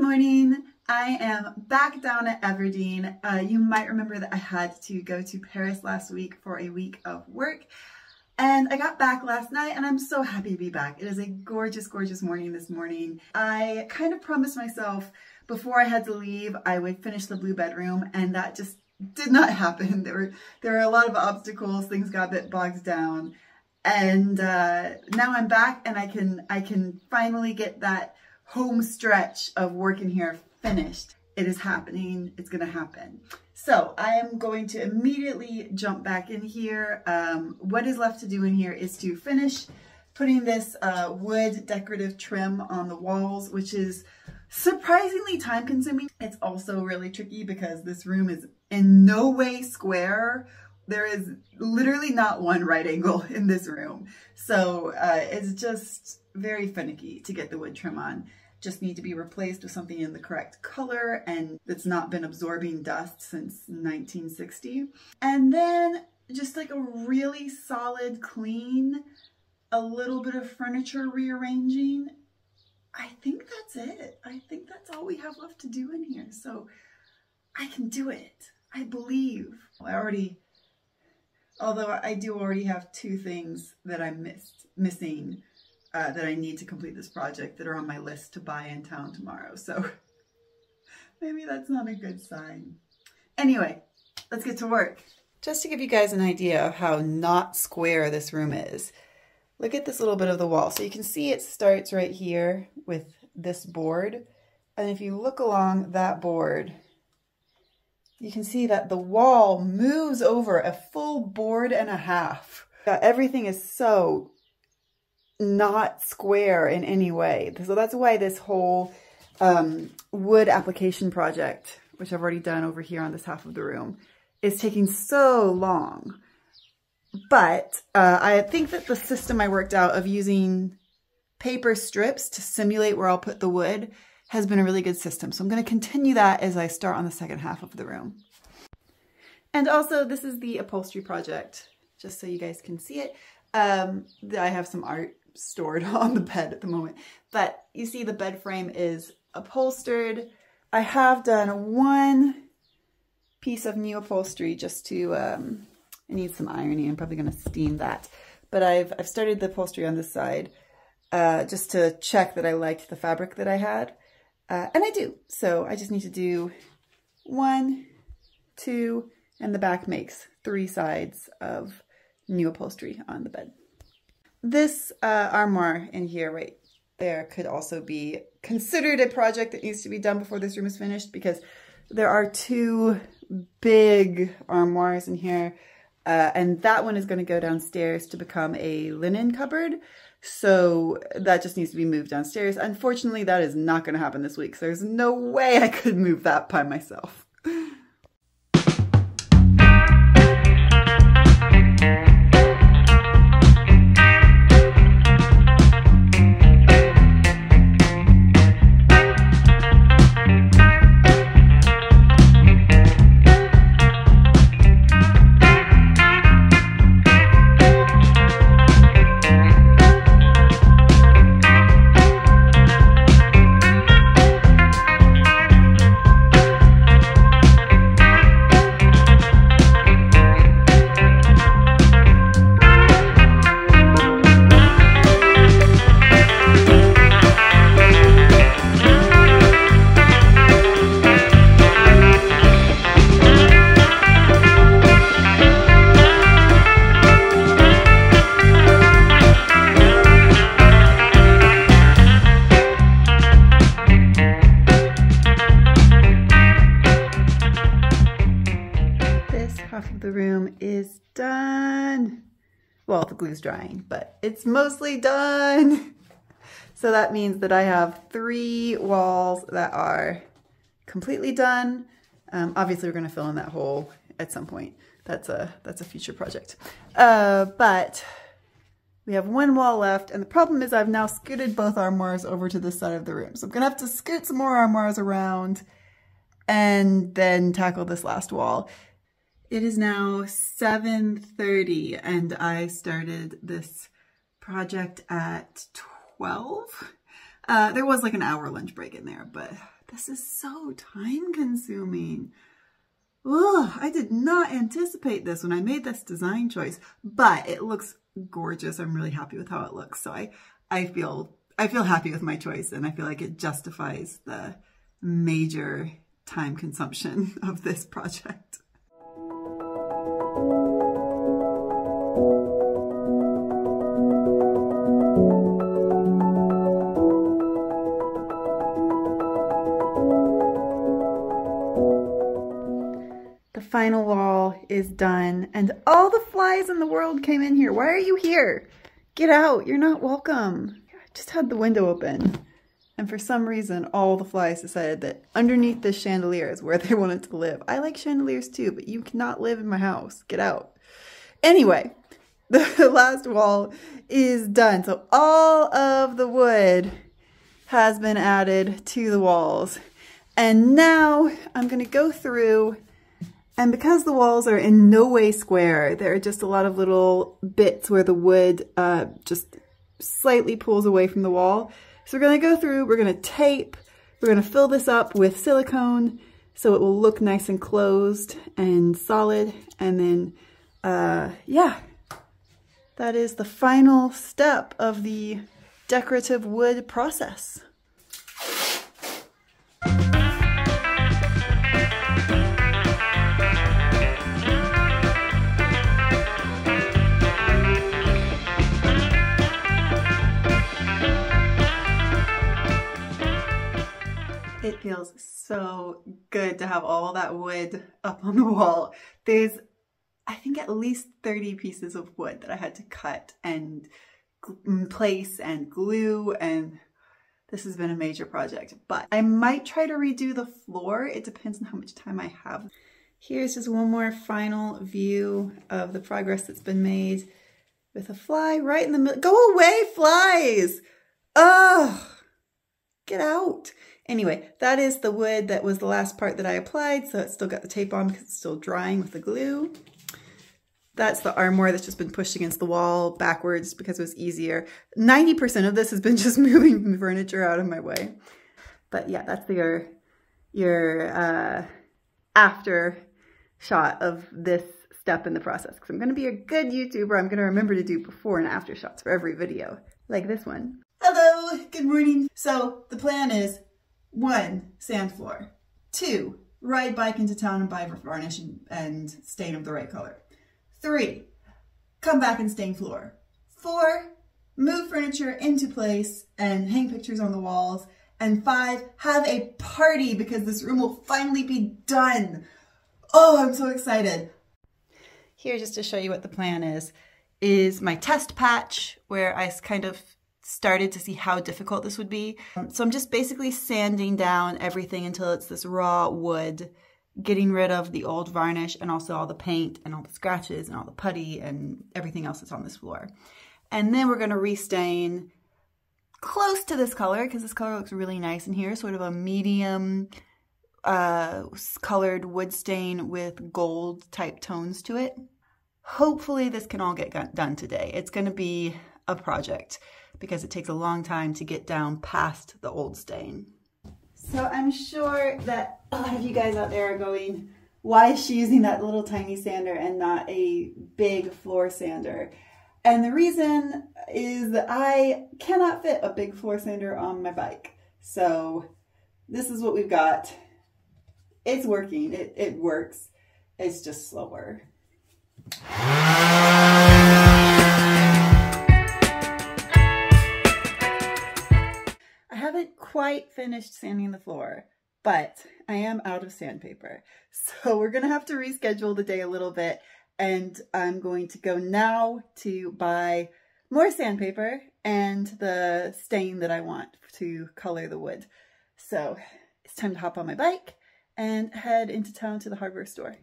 morning. I am back down at Everdeen. You might remember that I had to go to Paris last week for a week of work, and I got back last night and I'm so happy to be back. It is a gorgeous, gorgeous morning this morning. I kind of promised myself before I had to leave I would finish the blue bedroom, and that just did not happen. There were a lot of obstacles, things got a bit bogged down, and now I'm back and I can finally get that home stretch of work in here finished. It is happening. It's gonna happen. So I am going to immediately jump back in here. What is left to do in here is to finish putting this wood decorative trim on the walls, which is surprisingly time consuming. It's also really tricky because this room is in no way square. There is literally not one right angle in this room. So it's just very finicky to get the wood trim on. Just need to be replaced with something in the correct color and that's not been absorbing dust since 1960. And then just like a really solid clean, a little bit of furniture rearranging. I think that's it. I think that's all we have left to do in here. So I can do it. I believe. Although I do already have two things that I'm missing that I need to complete this project that are on my list to buy in town tomorrow. So maybe that's not a good sign. Anyway, let's get to work. Just to give you guys an idea of how not square this room is, look at this little bit of the wall. So you can see it starts right here with this board. And if you look along that board, you can see that the wall moves over a full board and a half. Everything is so not square in any way. So that's why this whole wood application project, which I've already done over here on this half of the room, is taking so long. But I think that the system I worked out of using paper strips to simulate where I'll put the wood has been a really good system. So I'm going to continue that as I start on the second half of the room. And also, this is the upholstery project, just so you guys can see it. I have some art stored on the bed at the moment, but you see the bed frame is upholstered. I have done one piece of new upholstery just to, it needs some ironing. I'm probably going to steam that, but I've started the upholstery on this side just to check that I liked the fabric that I had, and I do. So I just need to do 1, 2, and the back makes 3 sides of new upholstery on the bed. This armoire in here right there could also be considered a project that needs to be done before this room is finished, because there are 2 big armoires in here, and that one is going to go downstairs to become a linen cupboard. So that just needs to be moved downstairs. Unfortunately, that is not going to happen this week. So there's no way I could move that by myself. Is done. Well, the glue's drying, but it's mostly done. So that means that I have 3 walls that are completely done. Obviously, we're going to fill in that hole at some point. That's a future project. But we have 1 wall left, and the problem is I've now scooted both armoires over to this side of the room. So I'm going to have to scoot some more armoires around and then tackle this last wall. It is now 7:30 and I started this project at 12. There was like an hour lunch break in there, but This is so time consuming. Ugh, I did not anticipate this when I made this design choice, but it looks gorgeous. I'm really happy with how it looks. So I feel happy with my choice, and I feel like it justifies the major time consumption of this project. The final wall is done, and all the flies in the world came in here. Why are you here? Get out, you're not welcome. I just had the window open, and for some reason all the flies decided that underneath this chandelier is where they wanted to live. I like chandeliers too, but you cannot live in my house. Get out. Anyway, the last wall is done. So all of the wood has been added to the walls. And now I'm gonna go through, and because the walls are in no way square, there are just a lot of little bits where the wood just slightly pulls away from the wall. So we're gonna go through, we're gonna tape, we're gonna fill this up with silicone so it will look nice and closed and solid. And then, yeah, that is the final step of the decorative wood process. It feels so good to have all that wood up on the wall. There's, I think, at least 30 pieces of wood that I had to cut and place and glue, and this has been a major project. But I might try to redo the floor. It depends on how much time I have. Here's just one more final view of the progress that's been made with a fly right in the middle. Go away, flies! Ugh! Get out! Anyway, that is the wood that was the last part that I applied, so it's still got the tape on because it's still drying with the glue. That's the armoire that's just been pushed against the wall backwards because it was easier. 90% of this has been just moving furniture out of my way. But yeah, that's your after shot of this step in the process. Because I'm going to be a good YouTuber, I'm going to remember to do before and after shots for every video, like this one. Hello, good morning. So the plan is 1, sand floor. 2, ride bike into town and buy varnish and stain them the right color. 3, come back and stain floor. 4, move furniture into place and hang pictures on the walls. And 5, have a party because this room will finally be done. Oh, I'm so excited. Here, just to show you what the plan is my test patch where I kind of started to see how difficult this would be. So I'm just basically sanding down everything until it's this raw wood, getting rid of the old varnish and also all the paint and all the scratches and all the putty and everything else that's on this floor. And then we're gonna restain close to this color because this color looks really nice in here, sort of a medium colored wood stain with gold type tones to it. Hopefully this can all get done today. It's gonna be a project because it takes a long time to get down past the old stain. So I'm sure that a lot of you guys out there are going, why is she using that little tiny sander and not a big floor sander? And the reason is that I cannot fit a big floor sander on my bike. So this is what we've got. It's working, it works. It's just slower. I haven't quite finished sanding the floor, but I am out of sandpaper. So we're gonna have to reschedule the day a little bit, and I'm going to go now to buy more sandpaper and the stain that I want to color the wood. So it's time to hop on my bike and head into town to the hardware store.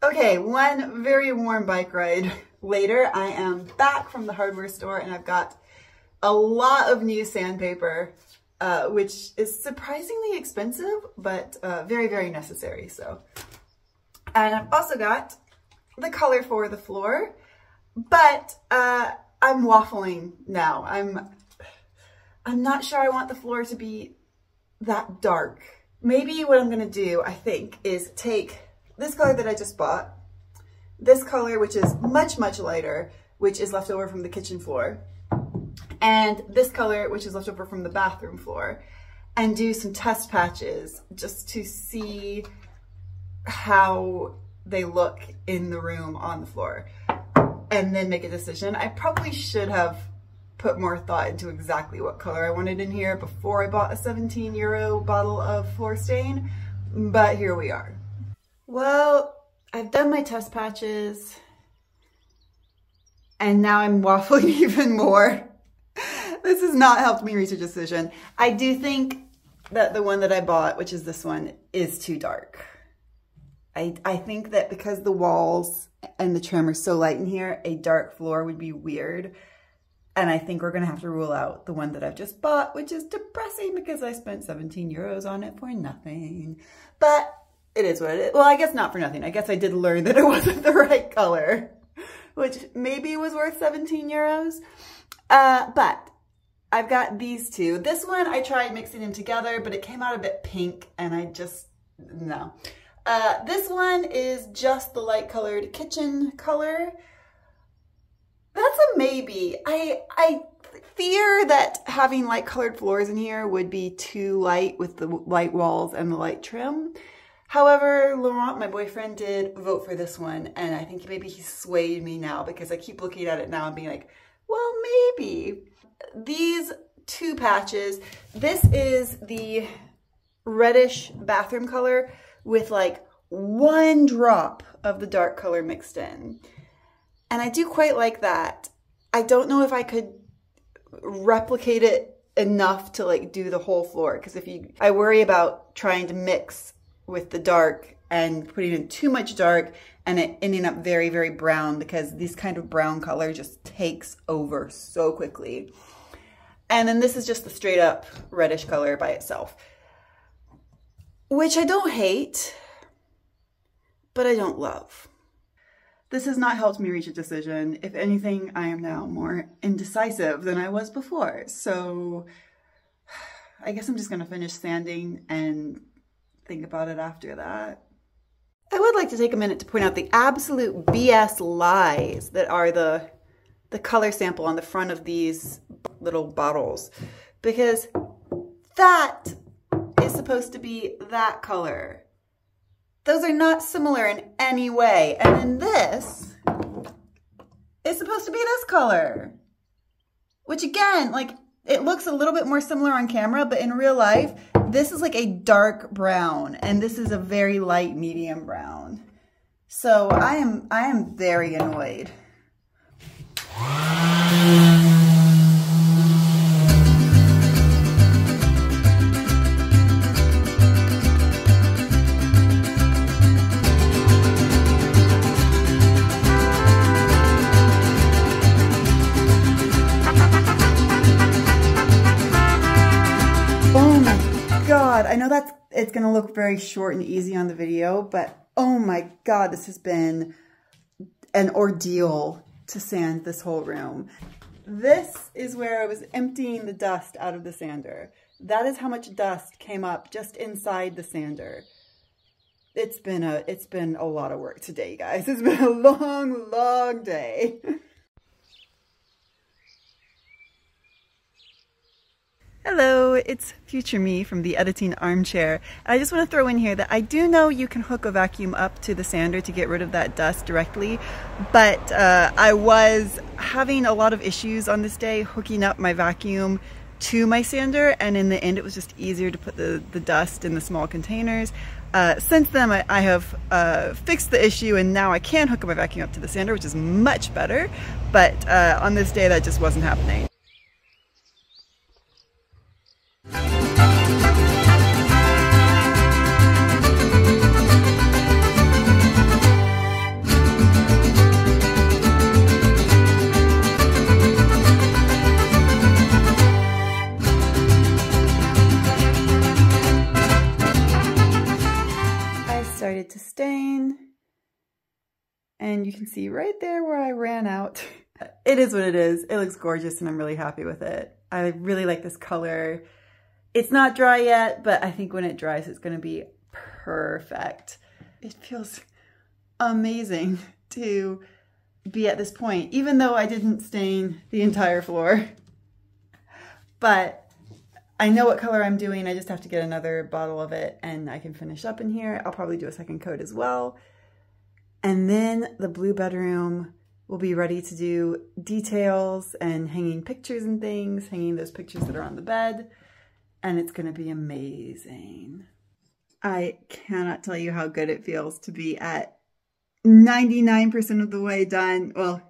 Okay, one very warm bike ride later, I am back from the hardware store and I've got a lot of new sandpaper which is surprisingly expensive, but very, very necessary. So, and I've also got the color for the floor, but I'm waffling now. I'm not sure I want the floor to be that dark. Maybe what I'm gonna do, I think, is take this color that I just bought, this color, which is much, much lighter, which is left over from the kitchen floor, and this color, which is left over from the bathroom floor, and do some test patches just to see how they look in the room on the floor, and then make a decision. I probably should have put more thought into exactly what color I wanted in here before I bought a 17 euro bottle of floor stain, but here we are. Well, I've done my test patches, and now I'm waffling even more. This has not helped me reach a decision. I do think that the one that I bought, which is this one, is too dark. I think that because the walls and the trim are so light in here, a dark floor would be weird. And I think we're gonna have to rule out the one that I've just bought, which is depressing because I spent 17 euros on it for nothing. But it is what it is. Well, I guess not for nothing. I guess I did learn that it wasn't the right color, which maybe was worth 17 euros. But I've got these two. This one I tried mixing them together, but it came out a bit pink and I just, no. This one is just the light colored kitchen color. That's a maybe. I fear that having light colored floors in here would be too light with the light walls and the light trim. However, Laurent, my boyfriend, did vote for this one, and I think maybe he swayed me now because I keep looking at it now and being like, well, maybe. These two patches, this is the reddish bathroom color with like one drop of the dark color mixed in. And I do quite like that. I don't know if I could replicate it enough to like do the whole floor, because I worry about trying to mix with the dark and putting in too much dark and it ending up very, very brown, because this kind of brown color just takes over so quickly. And then this is just the straight up reddish color by itself, which I don't hate, but I don't love. This has not helped me reach a decision. If anything, I am now more indecisive than I was before. So I guess I'm just gonna finish sanding and think about it after that. I would like to take a minute to point out the absolute BS lies that are the color sample on the front of these little bottles, because that is supposed to be that color. Those are not similar in any way. And then this is supposed to be this color, which again, like, it looks a little bit more similar on camera, but in real life, this is like a dark brown and this is a very light medium brown. So I am very annoyed. I know it's gonna look very short and easy on the video, but oh my God, this has been an ordeal to sand this whole room. This is where I was emptying the dust out of the sander. That is how much dust came up just inside the sander. It's been a lot of work today, guys. It's been a long, long day. Hello, it's future me from the editing armchair. I just want to throw in here that I do know you can hook a vacuum up to the sander to get rid of that dust directly, but I was having a lot of issues on this day hooking up my vacuum to my sander, and in the end it was just easier to put the dust in the small containers. Since then I have fixed the issue and now I can hook up my vacuum up to the sander, which is much better, but on this day that just wasn't happening. started to stain. And you can see right there where I ran out. It is what it is. It looks gorgeous and I'm really happy with it. I really like this color. It's not dry yet, but I think when it dries, it's gonna be perfect. It feels amazing to be at this point, even though I didn't stain the entire floor. But I know what color I'm doing. I just have to get another bottle of it and I can finish up in here. I'll probably do a second coat as well. And then the blue bedroom will be ready to do details and hanging pictures and things, hanging those pictures that are on the bed. And it's gonna be amazing. I cannot tell you how good it feels to be at 99% of the way done. Well,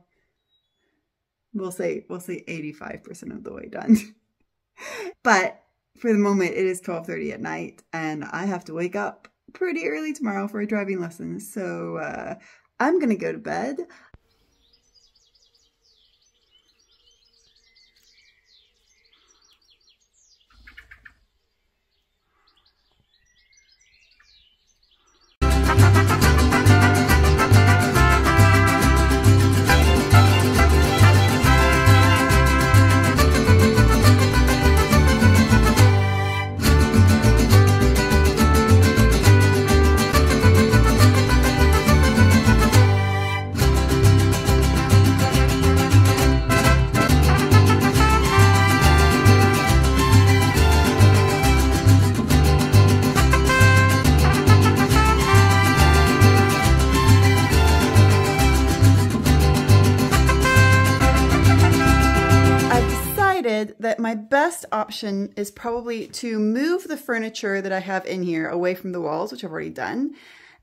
we'll say 85% of the way done. But for the moment, it is 12:30 at night and I have to wake up pretty early tomorrow for a driving lesson. So I'm gonna go to bed. That my best option is probably to move the furniture that I have in here away from the walls, which I've already done,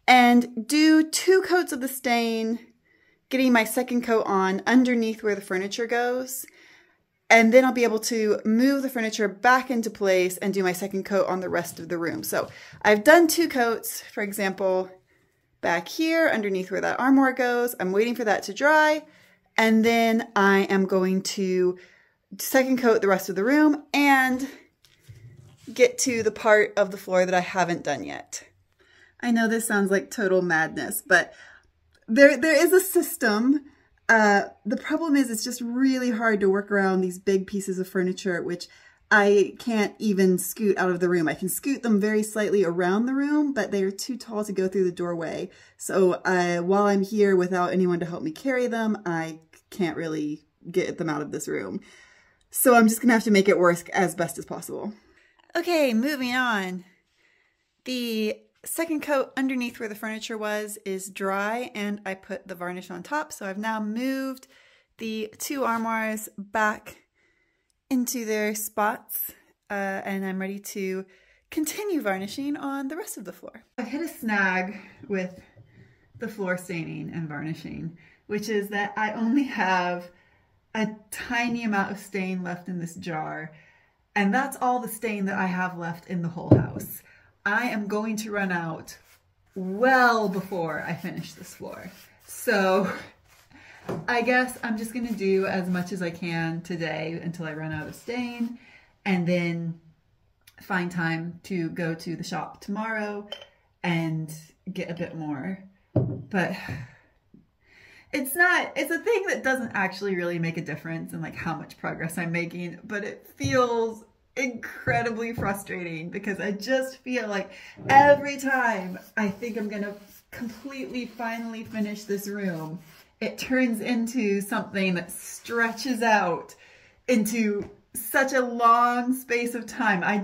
and do 2 coats of the stain, getting my second coat on underneath where the furniture goes. And then I'll be able to move the furniture back into place and do my second coat on the rest of the room. So I've done 2 coats, for example, back here underneath where that armoire goes. I'm waiting for that to dry. And then I am going to second coat the rest of the room and get to the part of the floor that I haven't done yet. I know this sounds like total madness, but there is a system. The problem is it's just really hard to work around these big pieces of furniture, which I can't even scoot out of the room. I can scoot them very slightly around the room, but they are too tall to go through the doorway. So while I'm here without anyone to help me carry them, I can't really get them out of this room. So I'm just gonna have to make it work as best as possible. Okay, moving on. The second coat underneath where the furniture was is dry and I put the varnish on top. So I've now moved the 2 armoires back into their spots and I'm ready to continue varnishing on the rest of the floor. I've hit a snag with the floor staining and varnishing, which is that I only have a tiny amount of stain left in this jar, and that's all the stain that I have left in the whole house. I am going to run out well before I finish this floor. So I guess I'm just gonna do as much as I can today until I run out of stain, and then find time to go to the shop tomorrow and get a bit more. But it's a thing that doesn't actually really make a difference in like how much progress I'm making, but it feels incredibly frustrating because I just feel like every time I think I'm gonna completely finally finish this room, it turns into something that stretches out into such a long space of time. I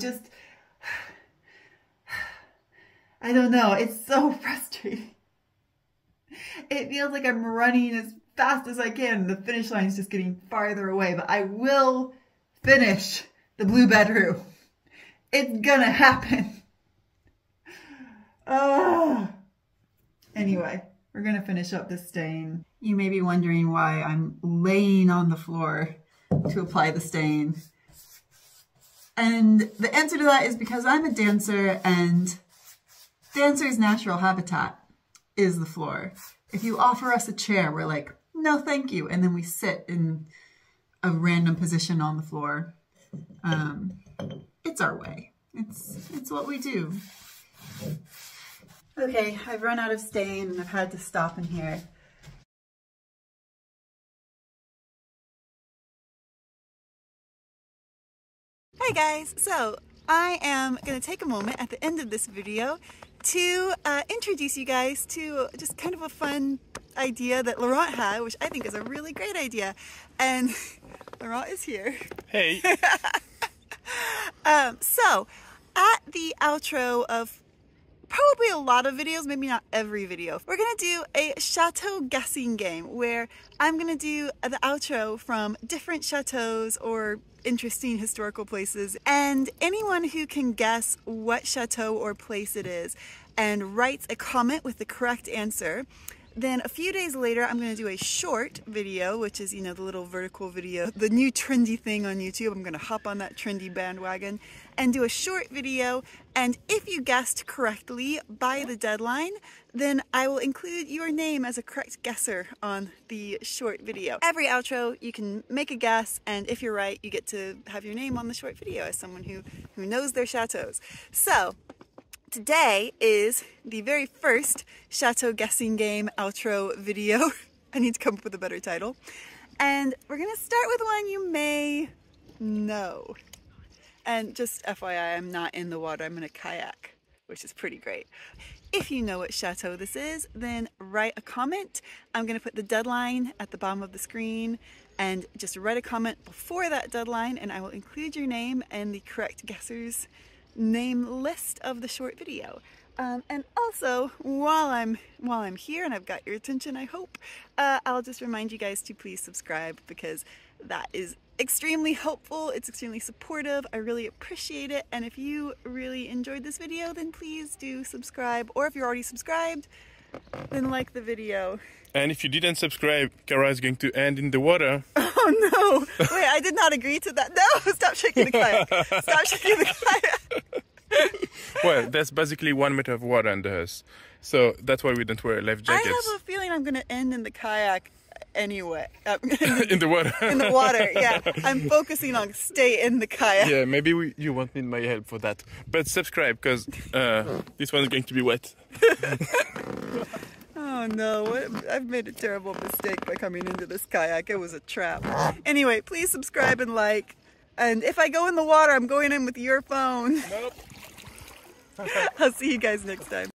don't know, it's so frustrating. It feels like I'm running as fast as I can. The finish line is just getting farther away, but I will finish the blue bedroom. It's gonna happen. Oh. Anyway, we're gonna finish up this stain. You may be wondering why I'm laying on the floor to apply the stain. And the answer to that is because I'm a dancer and dancers' natural habitat is the floor. If you offer us a chair, we're like, no, thank you. And then we sit in a random position on the floor. It's our way. It's what we do. Okay, I've run out of stain and I've had to stop in here. Hi guys, so I am going to take a moment at the end of this video to introduce you guys to just kind of a fun idea that Laurent had, which I think is a really great idea. And Laurent is here. Hey! So, at the outro of probably a lot of videos, maybe not every video, we're gonna do a chateau guessing game where I'm gonna do the outro from different chateaus or interesting historical places, and anyone who can guess what chateau or place it is and writes a comment with the correct answer, then a few days later I'm going to do a short video, which is, you know, the little vertical video, the new trendy thing on YouTube. I'm going to hop on that trendy bandwagon and do a short video, and if you guessed correctly by the deadline, then I will include your name as a correct guesser on the short video. Every outro you can make a guess, and if you're right you get to have your name on the short video as someone who knows their chateaus. So today is the very first chateau guessing game outro video. I need to come up with a better title. And we're gonna start with one you may know. And just FYI, I'm not in the water, I'm in a kayak, which is pretty great. If you know what chateau this is, then write a comment. I'm gonna put the deadline at the bottom of the screen, and just write a comment before that deadline, and I will include your name and the correct guesser's name list of the short video. And also, while I'm here and I've got your attention, I hope, I'll just remind you guys to please subscribe, because that is extremely helpful, it's extremely supportive, I really appreciate it, and if you really enjoyed this video, then please do subscribe, or if you're already subscribed, then like the video. And if you didn't subscribe, Cara is going to end in the water. Oh no! Wait, I did not agree to that. No! Stop shaking the kayak! Stop shaking the kayak! Well, there's basically 1 meter of water under us, so that's why we don't wear life jackets. I have a feeling I'm going to end in the kayak anyway. In the water. In the water, yeah. I'm focusing on stay in the kayak. Yeah, maybe you won't need my help for that. But subscribe, because this one's going to be wet. Oh no, I've made a terrible mistake by coming into this kayak. It was a trap. Anyway, please subscribe and like. And if I go in the water, I'm going in with your phone. Nope. I'll see you guys next time.